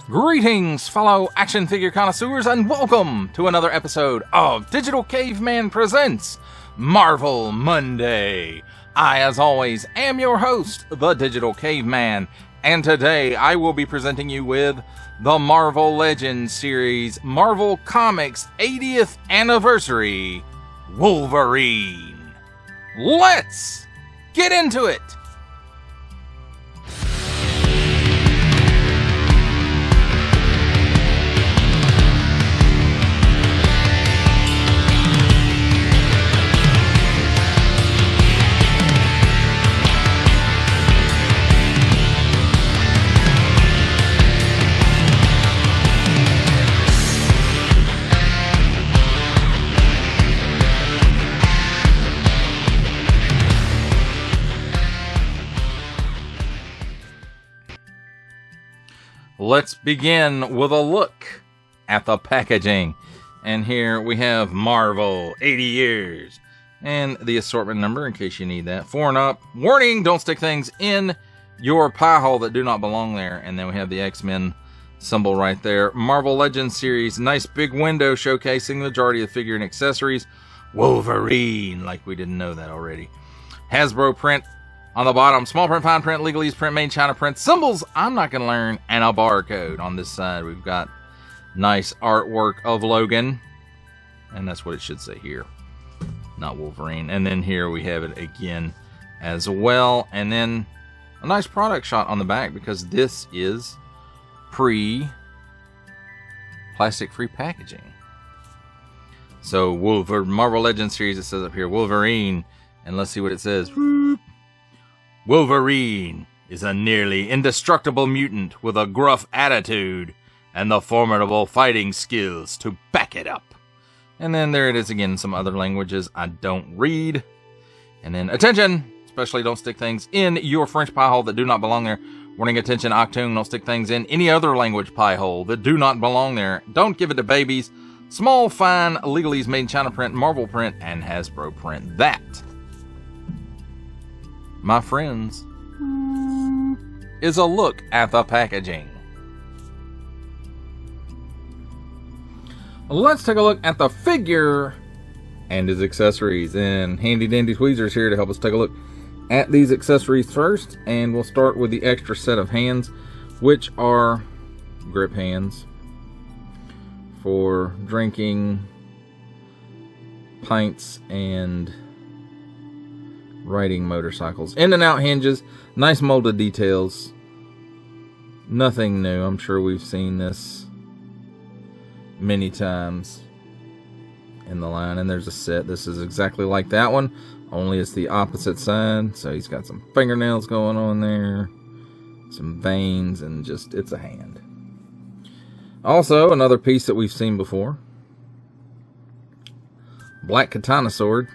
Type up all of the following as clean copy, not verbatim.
Greetings, fellow action figure connoisseurs, and welcome to another episode of Digital Caveman Presents Marvel Monday. I, as always, am your host, the Digital Caveman, and today I will be presenting you with the Marvel Legends series, Marvel Comics 80th Anniversary Wolverine. Let's get into it! Let's begin with a look at the packaging. And here we have Marvel 80 years. And the assortment number in case you need that. 4 and up. Warning, don't stick things in your pie hole that do not belong there. And then we have the X-Men symbol right there. Marvel Legends series. Nice big window showcasing the majority of the figure and accessories. Wolverine, like we didn't know that already. Hasbro print on the bottom, small print, fine print, legalese print, made in China print, symbols I'm not going to learn, and a barcode. On this side, we've got nice artwork of Logan, and that's what it should say here, not Wolverine. And then here we have it again as well, and then a nice product shot on the back because this is plastic-free packaging. So Marvel Legends series, it says up here, Wolverine, and let's see what it says. Wolverine is a nearly indestructible mutant with a gruff attitude and the formidable fighting skills to back it up. And then there it is again, some other languages I don't read. And then, attention! Especially don't stick things in your French pie hole that do not belong there. Warning, attention, Octoon, don't stick things in any other language pie hole that do not belong there. Don't give it to babies. Small, fine, legalese made in China print, Marvel print, and Hasbro print. That, my friends, is a look at the packaging. Let's take a look at the figure and his accessories. And Handy Dandy Tweezer's here to help us take a look at these accessories first. And we'll start with the extra set of hands, which are grip hands for drinking, pints, and riding motorcycles. In and out hinges, nice molded details. Nothing new. I'm sure we've seen this many times in the line. And there's a set. This is exactly like that one, only it's the opposite side. So he's got some fingernails going on there, some veins, and just, it's a hand. Also, another piece that we've seen before. Black katana sword.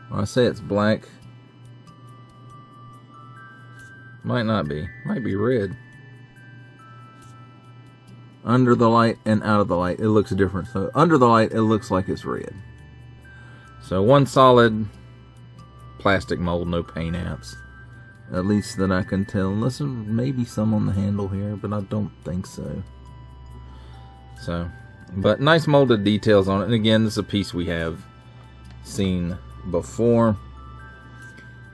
When I say it's black, might not be. Might be red. Under the light and out of the light, it looks different. So under the light, it looks like it's red. So one solid plastic mold, no paint apps. At least that I can tell. Unless there may be some on the handle here, but I don't think so. But nice molded details on it. And again, this is a piece we have seen before.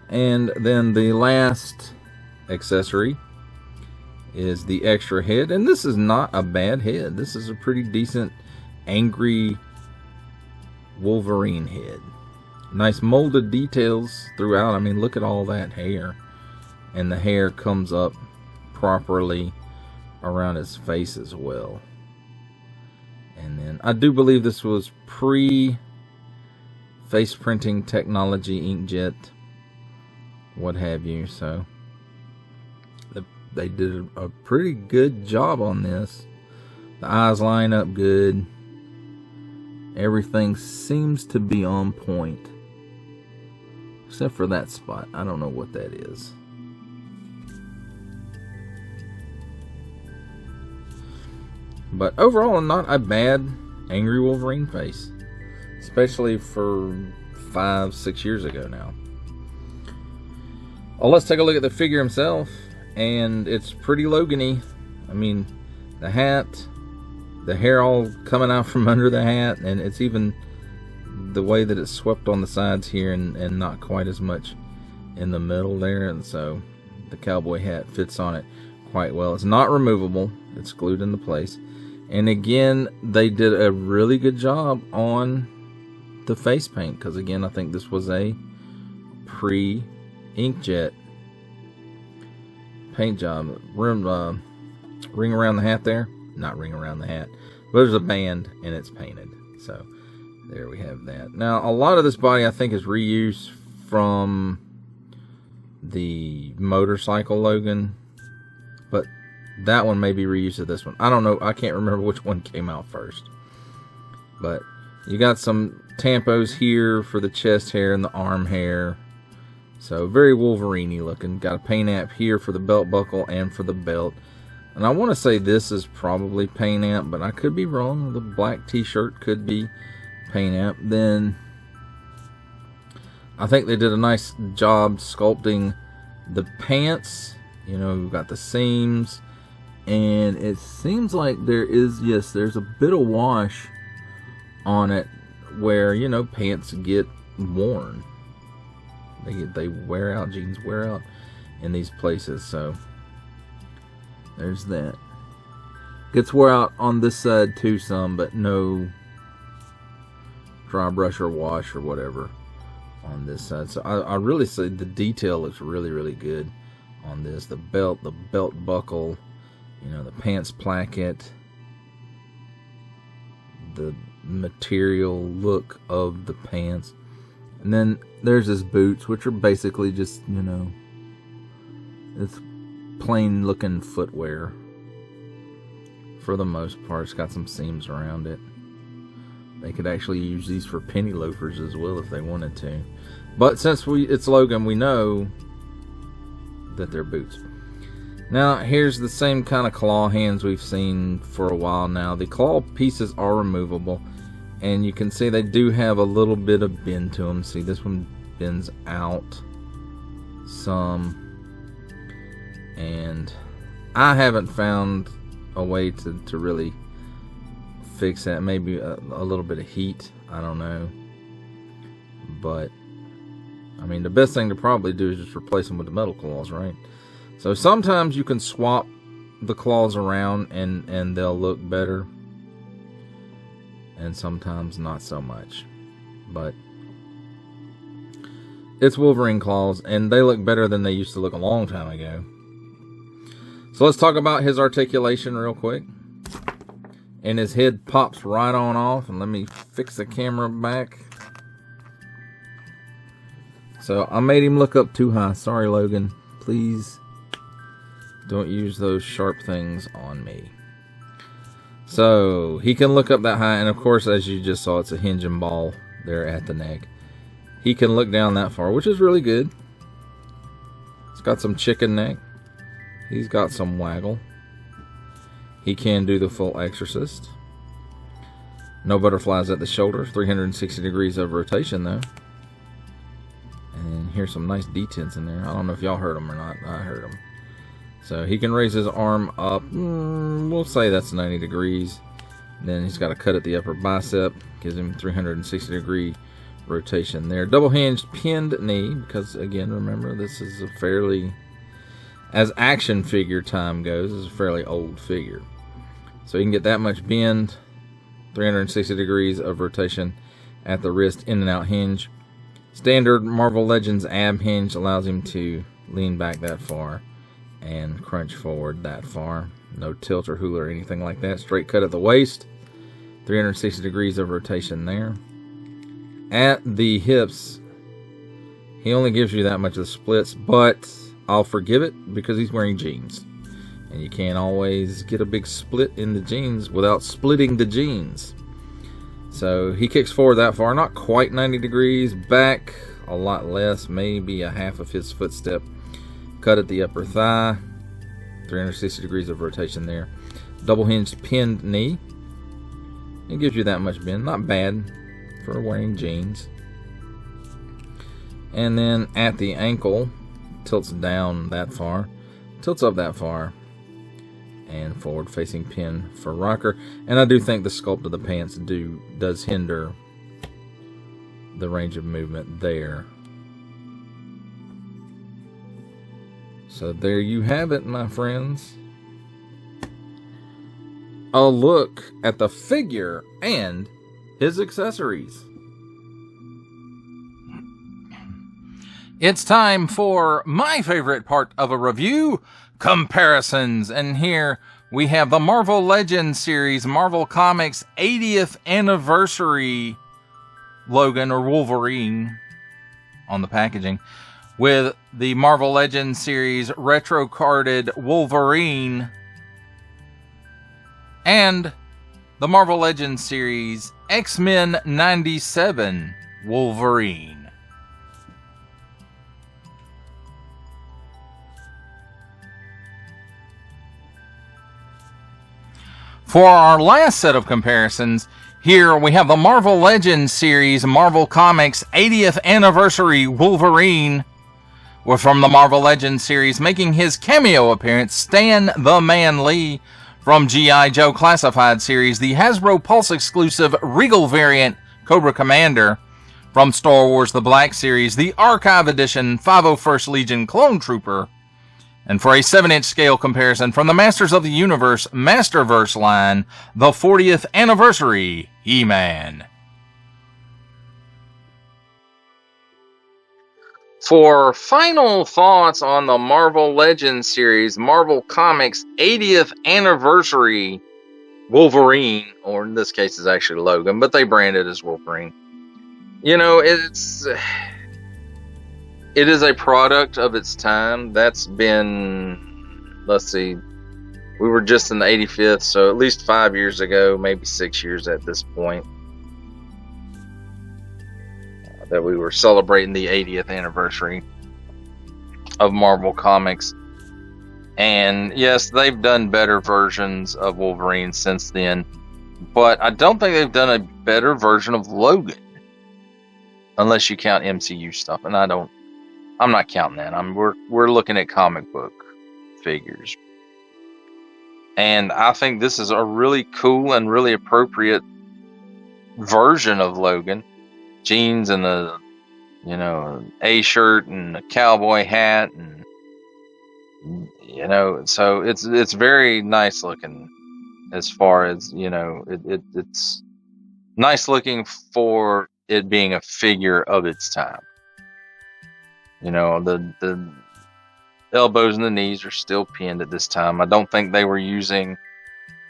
And then the last accessory is the extra head, and this is not a bad head. This is a pretty decent angry Wolverine head. Nice molded details throughout. I mean, look at all that hair, and the hair comes up properly around his face as well. And then I do believe this was pre face printing technology, inkjet, what have you. So they did a pretty good job on this. The eyes line up good. Everything seems to be on point, except for that spot. I don't know what that is. But overall, not a bad angry Wolverine face, especially for 5-6 years ago now. Well, let's take a look at the figure himself, and it's pretty Logan-y. I mean, the hat, the hair all coming out from under the hat, and it's even the way that it's swept on the sides here and not quite as much in the middle there, and so the cowboy hat fits on it quite well. It's not removable, it's glued into place. And again, they did a really good job on the face paint, because again, I think this was a pre-inkjet paint job. Ring around the hat there, not ring around the hat, but there's a band and it's painted. So there we have that. Now, a lot of this body I think is reused from the motorcycle Logan, but that one may be reused of this one. I don't know. I can't remember which one came out first. But you got some tampos here for the chest hair and the arm hair. So very Wolverine-y looking. Got a paint app here for the belt buckle and for the belt. And I want to say this is probably paint app, but I could be wrong. The black t-shirt could be paint app. Then I think they did a nice job sculpting the pants. You know, we've got the seams. And it seems like there is, yes, there's a bit of wash on it where, you know, pants get worn. They wear out, jeans wear out in these places. So there's that. Gets wore out on this side too some, but no dry brush or wash or whatever on this side. So I really say the detail looks really, really good on this. The belt buckle, you know, the pants placket, the material look of the pants. And then there's his boots, which are basically just, you know, it's plain looking footwear for the most part. It's got some seams around it. They could actually use these for penny loafers as well if they wanted to. But since it's Logan, we know that they're boots. Now, here's the same kind of claw hands we've seen for a while now. The claw pieces are removable, and you can see they do have a little bit of bend to them. See, this one bends out some, and I haven't found a way to really fix that. Maybe a little bit of heat, I don't know. But, I mean, the best thing to probably do is just replace them with the metal claws, right? So sometimes you can swap the claws around and they'll look better, and sometimes not so much. But it's Wolverine claws, and they look better than they used to look a long time ago. So let's talk about his articulation real quick. And his head pops right on off. And let me fix the camera back. So I made him look up too high. Sorry, Logan. Please don't use those sharp things on me. So he can look up that high, and of course, as you just saw, it's a hinge and ball there at the neck. He can look down that far, which is really good. It's got some chicken neck. He's got some waggle. He can do the full exorcist. No butterflies at the shoulder. 360 degrees of rotation though. And here's some nice detents in there. I don't know if y'all heard them or not. I heard them. So he can raise his arm up. We'll say that's 90 degrees. Then he's got a cut at the upper bicep. Gives him 360 degree rotation there. Double hinged pinned knee. Because again, remember, this is a fairly, as action figure time goes, is a fairly old figure. So you can get that much bend. 360 degrees of rotation at the wrist, in and out hinge. Standard Marvel Legends ab hinge allows him to lean back that far and crunch forward that far. No tilt or hula or anything like that. Straight cut at the waist. 360 degrees of rotation there. At the hips, he only gives you that much of the splits, but I'll forgive it because he's wearing jeans. And you can't always get a big split in the jeans without splitting the jeans. So he kicks forward that far, not quite 90 degrees, back a lot less, maybe a half of his footstep. Cut at the upper thigh, 360 degrees of rotation there. Double hinged pinned knee. It gives you that much bend, not bad for wearing jeans. And then at the ankle, tilts down that far, tilts up that far, and forward facing pin for rocker. And I do think the sculpt of the pants does hinder the range of movement there. So there you have it, my friends. A look at the figure and his accessories. It's time for my favorite part of a review, comparisons. And here we have the Marvel Legends series, Marvel Comics 80th anniversary Logan or Wolverine on the packaging, with the Marvel Legends series retro carded Wolverine and the Marvel Legends series X-Men 97 Wolverine. For our last set of comparisons, here we have the Marvel Legends series, Marvel Comics 80th Anniversary Wolverine, with from the Marvel Legends series making his cameo appearance, Stan the Man Lee, from G.I. Joe Classified series, the Hasbro Pulse exclusive Regal variant Cobra Commander, from Star Wars The Black Series, the Archive Edition 501st Legion Clone Trooper, and for a 7-inch scale comparison from the Masters of the Universe Masterverse line, the 40th Anniversary He-Man. For final thoughts on the Marvel Legends series, Marvel Comics 80th Anniversary Wolverine, or in this case is actually Logan, but they brand it as Wolverine. You know, it is a product of its time. That's been, let's see, we were just in the 85th, so at least 5 years ago, maybe 6 years at this point, that we were celebrating the 80th anniversary of Marvel Comics. And yes, they've done better versions of Wolverine since then, but I don't think they've done a better version of Logan, unless you count MCU stuff, and I'm not counting that. We're looking at comic book figures. And I think this is a really cool and really appropriate version of Logan. Jeans and a shirt and a cowboy hat, and so it's very nice looking. As far as it's nice looking for it being a figure of its time. The elbows and the knees are still pinned at this time. I don't think they were using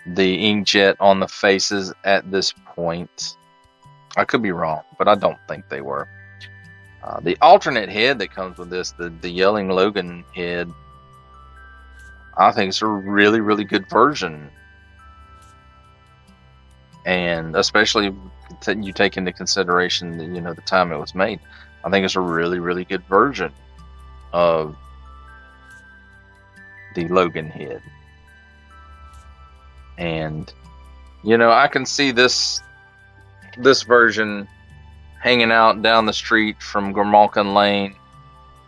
the inkjet on the faces at this point. I could be wrong, but I don't think they were. The alternate head that comes with this, the Yelling Logan head, I think it's a really, really good version. And especially you take into consideration the time it was made. I think it's a really, really good version of the Logan head. And, I can see this version hanging out down the street from Grimalkin Lane,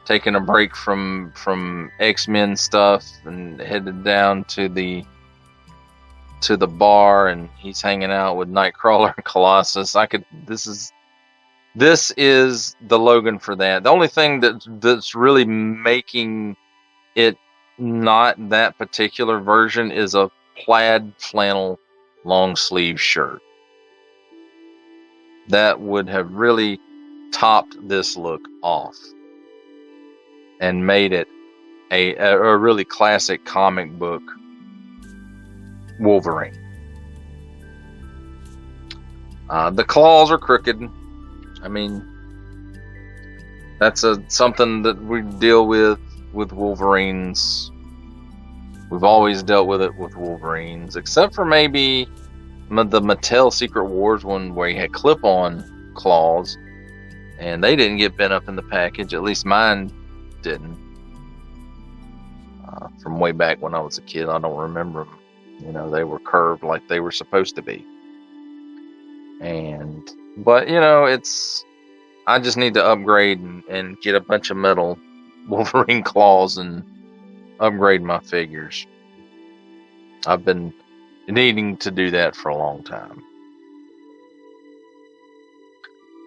taking a break from X-Men stuff and headed down to the bar, and he's hanging out with Nightcrawler and Colossus. This is the Logan for that. The only thing that's really making it not that particular version is a plaid flannel long sleeve shirt. That would have really topped this look off and made it a really classic comic book Wolverine. The claws are crooked. I mean, that's something that we deal with Wolverines. We've always dealt with it with Wolverines, except for maybe the Mattel Secret Wars one where he had clip-on claws, and they didn't get bent up in the package. At least mine didn't. From way back when I was a kid, I don't remember them. They were curved like they were supposed to be. But I just need to upgrade and get a bunch of metal Wolverine claws and upgrade my figures. I've been needing to do that for a long time.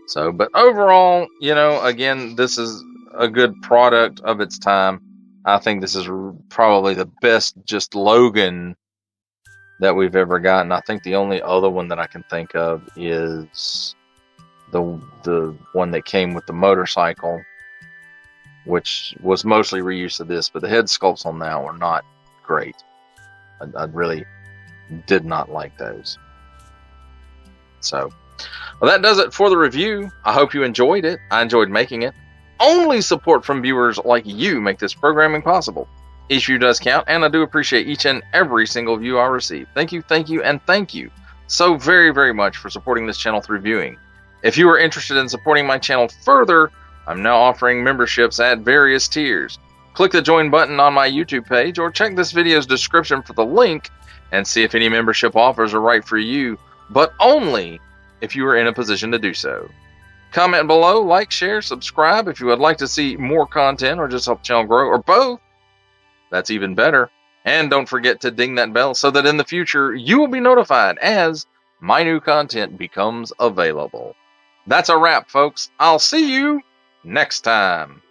So, but overall, you know, again, this is a good product of its time. I think this is probably the best just Logan that we've ever gotten. I think the only other one that I can think of is the one that came with the motorcycle, which was mostly reuse of this, but the head sculpts on that were not great. I really did not like those. So, well, that does it for the review. I hope you enjoyed it. I enjoyed making it. Only support from viewers like you make this programming possible. Each view does count, and I do appreciate each and every single view I receive. Thank you, and thank you so very, very much for supporting this channel through viewing. If you are interested in supporting my channel further, I'm now offering memberships at various tiers. Click the join button on my YouTube page, or check this video's description for the link and see if any membership offers are right for you, but only if you are in a position to do so. Comment below, like, share, subscribe if you would like to see more content or just help the channel grow, or both. That's even better. And don't forget to ding that bell so that in the future you will be notified as my new content becomes available. That's a wrap, folks. I'll see you next time.